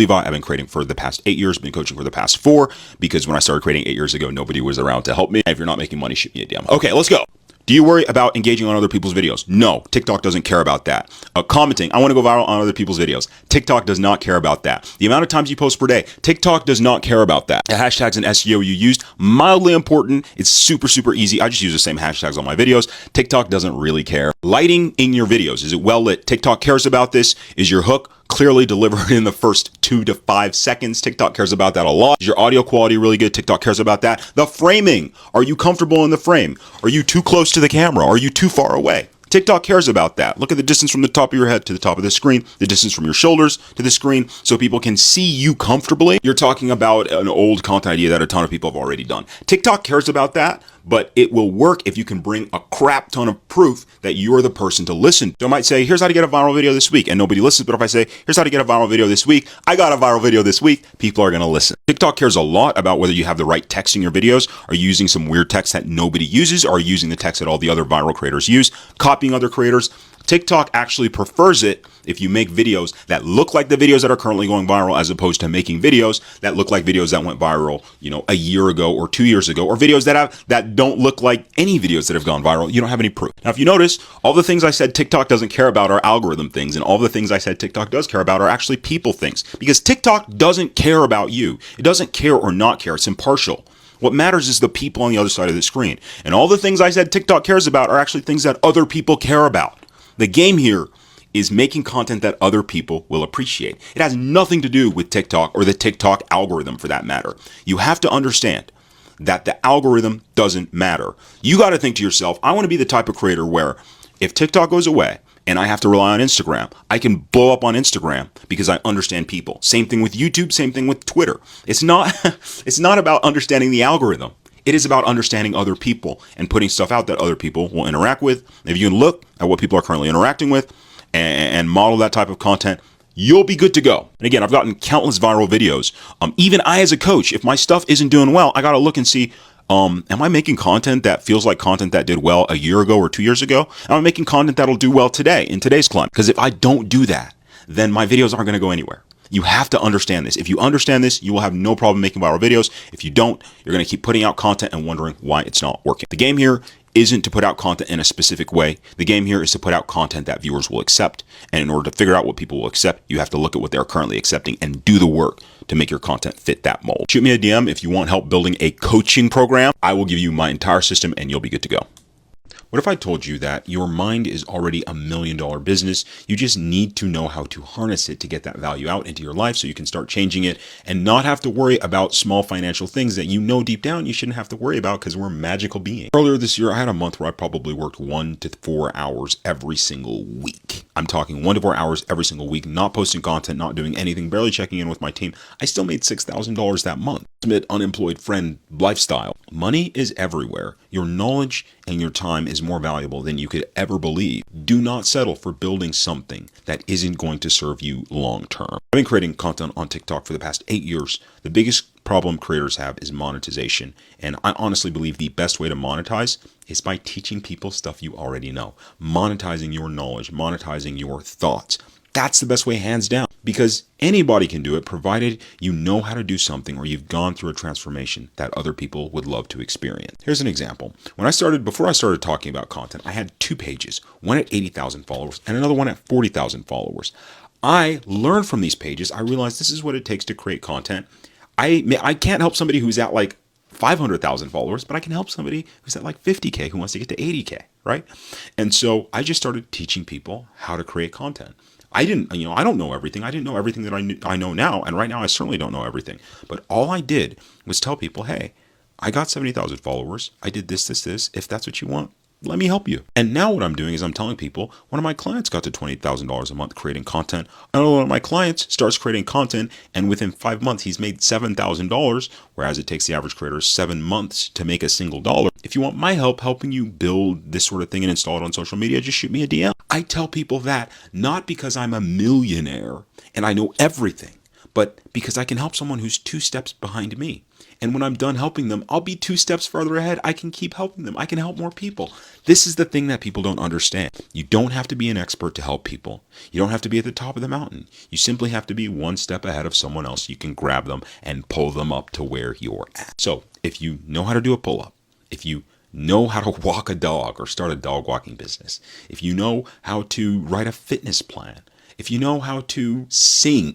Levi. I've been creating for the past 8 years, been coaching for the past 4, because when I started creating 8 years ago, nobody was around to help me. If you're not making money, shoot me a DM. Okay, let's go. Do you worry about engaging on other people's videos? No, TikTok doesn't care about that. Commenting, I want to go viral on other people's videos. TikTok does not care about that. The amount of times you post per day, TikTok does not care about that. The hashtags and SEO you used, mildly important. It's super, super easy. I just use the same hashtags on my videos. TikTok doesn't really care. Lighting in your videos, is it well lit? TikTok cares about this. Is your hook clearly delivered in the first 2 to 5 seconds? TikTok cares about that a lot. Is your audio quality really good? TikTok cares about that. The framing, are you comfortable in the frame? Are you too close to the camera? Are you too far away? TikTok cares about that. Look at the distance from the top of your head to the top of the screen, the distance from your shoulders to the screen, so people can see you comfortably. You're talking about an old content idea that a ton of people have already done. TikTok cares about that, but it will work if you can bring a crap ton of proof that you're the person to listen. So I might say, here's how to get a viral video this week, and nobody listens. But if I say, here's how to get a viral video this week, I got a viral video this week, people are going to listen. TikTok cares a lot about whether you have the right text in your videos. Are you using some weird text that nobody uses? Or are you using the text that all the other viral creators use? Copying other creators? TikTok actually prefers it if you make videos that look like the videos that are currently going viral, as opposed to making videos that look like videos that went viral, a year ago or 2 years ago, or videos that don't look like any videos that have gone viral. You don't have any proof. Now, if you notice, all the things I said TikTok doesn't care about are algorithm things, and all the things I said TikTok does care about are actually people things, because TikTok doesn't care about you. It doesn't care or not care. It's impartial. What matters is the people on the other side of the screen. And all the things I said TikTok cares about are actually things that other people care about. The game here is making content that other people will appreciate. It has nothing to do with TikTok or the TikTok algorithm, for that matter. You have to understand that the algorithm doesn't matter. You got to think to yourself, I want to be the type of creator where if TikTok goes away and I have to rely on Instagram, I can blow up on Instagram because I understand people. Same thing with YouTube, same thing with Twitter. It's not about understanding the algorithm. It is about understanding other people and putting stuff out that other people will interact with. If you can look at what people are currently interacting with and model that type of content, you'll be good to go. And again, I've gotten countless viral videos. Even I, as a coach, if my stuff isn't doing well, I got to look and see, am I making content that feels like content that did well a year ago or 2 years ago? Am I making content that'll do well today, in today's climate? Because if I don't do that, then my videos aren't going to go anywhere. You have to understand this. If you understand this, you will have no problem making viral videos. If you don't, you're going to keep putting out content and wondering why it's not working. The game here isn't to put out content in a specific way. The game here is to put out content that viewers will accept. And in order to figure out what people will accept, you have to look at what they're currently accepting and do the work to make your content fit that mold. Shoot me a DM if you want help building a coaching program. I will give you my entire system and you'll be good to go. What if I told you that your mind is already $1 million business? You just need to know how to harness it to get that value out into your life so you can start changing it and not have to worry about small financial things that you know deep down you shouldn't have to worry about, because we're magical beings. Earlier this year, I had a month where I probably worked 1 to 4 hours every single week. I'm talking 1 to 4 hours every single week, not posting content, not doing anything, barely checking in with my team. I still made $6,000 that month. Ultimate unemployed friend lifestyle. Money is everywhere. Your knowledge and your time is more valuable than you could ever believe. Do not settle for building something that isn't going to serve you long term. I've been creating content on TikTok for the past 8 years. The biggest problem creators have is monetization. And I honestly believe the best way to monetize is by teaching people stuff you already know. Monetizing your knowledge, monetizing your thoughts. That's the best way, hands down, because anybody can do it provided you know how to do something or you've gone through a transformation that other people would love to experience. Here's an example. Before I started talking about content, I had 2 pages, one at 80,000 followers and another one at 40,000 followers. I learned from these pages. I realized this is what it takes to create content. I can't help somebody who's at like 500,000 followers, but I can help somebody who's at like 50K who wants to get to 80K, right? And so I just started teaching people how to create content. I don't know everything. I didn't know everything that I know now. And right now I certainly don't know everything. But all I did was tell people, hey, I got 70,000 followers. I did this. If that's what you want, let me help you. And now what I'm doing is I'm telling people, one of my clients got to $20,000 a month creating content. Another one of my clients starts creating content, and within 5 months, he's made $7,000, whereas it takes the average creator 7 months to make a single dollar. If you want my help helping you build this sort of thing and install it on social media, just shoot me a DM. I tell people that not because I'm a millionaire and I know everything, but because I can help someone who's 2 steps behind me. And when I'm done helping them, I'll be 2 steps further ahead. I can keep helping them. I can help more people. This is the thing that people don't understand. You don't have to be an expert to help people. You don't have to be at the top of the mountain. You simply have to be 1 step ahead of someone else. You can grab them and pull them up to where you're at. So if you know how to do a pull-up, if you know how to walk a dog or start a dog walking business, if you know how to write a fitness plan, if you know how to sing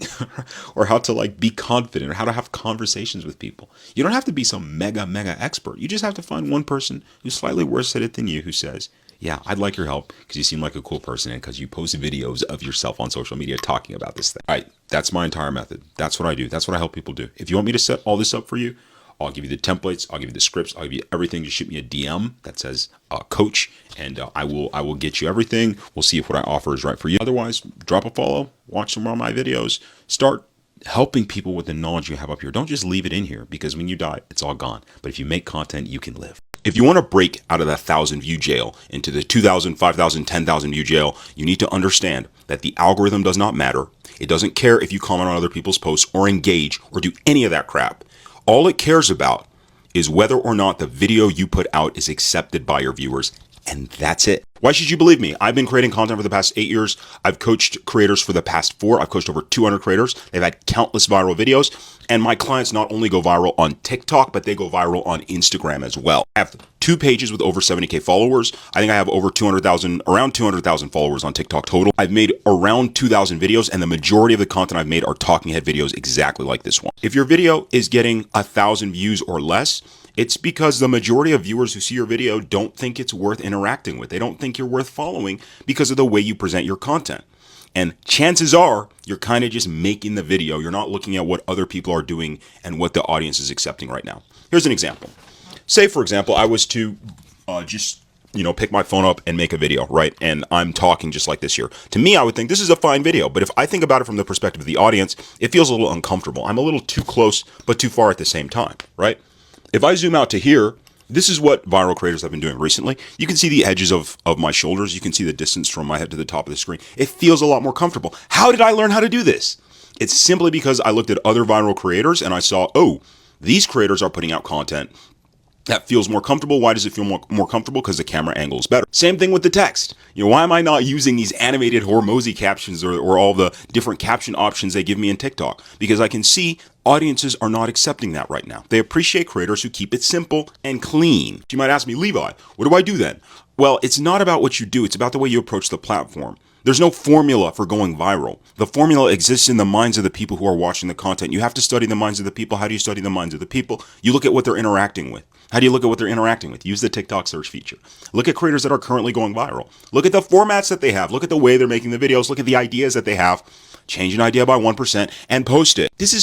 or how to like be confident or how to have conversations with people, you don't have to be some mega expert. You just have to find one person who's slightly worse at it than you who says, yeah, I'd like your help because you seem like a cool person and because you post videos of yourself on social media talking about this thing. All right, that's my entire method. That's what I do. That's what I help people do. If you want me to set all this up for you, I'll give you the templates. I'll give you the scripts. I'll give you everything. Just shoot me a DM that says coach, and I will get you everything. We'll see if what I offer is right for you. Otherwise, drop a follow, watch some of my videos, start helping people with the knowledge you have up here. Don't just leave it in here because when you die, it's all gone. But if you make content, you can live. If you want to break out of that 1,000 view jail into the 2,000, 5,000, 10,000 view jail, you need to understand that the algorithm does not matter. It doesn't care if you comment on other people's posts or engage or do any of that crap. All it cares about is whether or not the video you put out is accepted by your viewers, and that's it. Why should you believe me? I've been creating content for the past 8 years. I've coached creators for the past 4. I've coached over 200 creators. They've had countless viral videos, and my clients not only go viral on TikTok, but they go viral on Instagram as well. I have 2 pages with over 70K followers. I think I have over around 200,000 followers on TikTok total. I've made around 2,000 videos, and the majority of the content I've made are talking head videos exactly like this one. If your video is getting 1,000 views or less, it's because the majority of viewers who see your video don't think it's worth interacting with. They don't think you're worth following because of the way you present your content. And chances are you're kind of just making the video. You're not looking at what other people are doing and what the audience is accepting right now. Here's an example. Say, for example, I was to pick my phone up and make a video, right? And I'm talking just like this here. To me, I would think this is a fine video. But if I think about it from the perspective of the audience, it feels a little uncomfortable. I'm a little too close, but too far at the same time, right? If I zoom out to here, this is what viral creators have been doing recently. You can see the edges of my shoulders. You can see the distance from my head to the top of the screen. It feels a lot more comfortable. How did I learn how to do this? It's simply because I looked at other viral creators and I saw, oh, these creators are putting out content that feels more comfortable. Why does it feel more comfortable? Because the camera angle is better. Same thing with the text. Why am I not using these animated Hormozi captions or all the different caption options they give me in TikTok? Because I can see audiences are not accepting that right now. They appreciate creators who keep it simple and clean. You might ask me, Levi, what do I do then? Well, it's not about what you do. It's about the way you approach the platform. There's no formula for going viral. The formula exists in the minds of the people who are watching the content. You have to study the minds of the people. How do you study the minds of the people? You look at what they're interacting with. How do you look at what they're interacting with? Use the TikTok search feature. Look at creators that are currently going viral. Look at the formats that they have. Look at the way they're making the videos. Look at the ideas that they have. Change an idea by 1% and post it. This is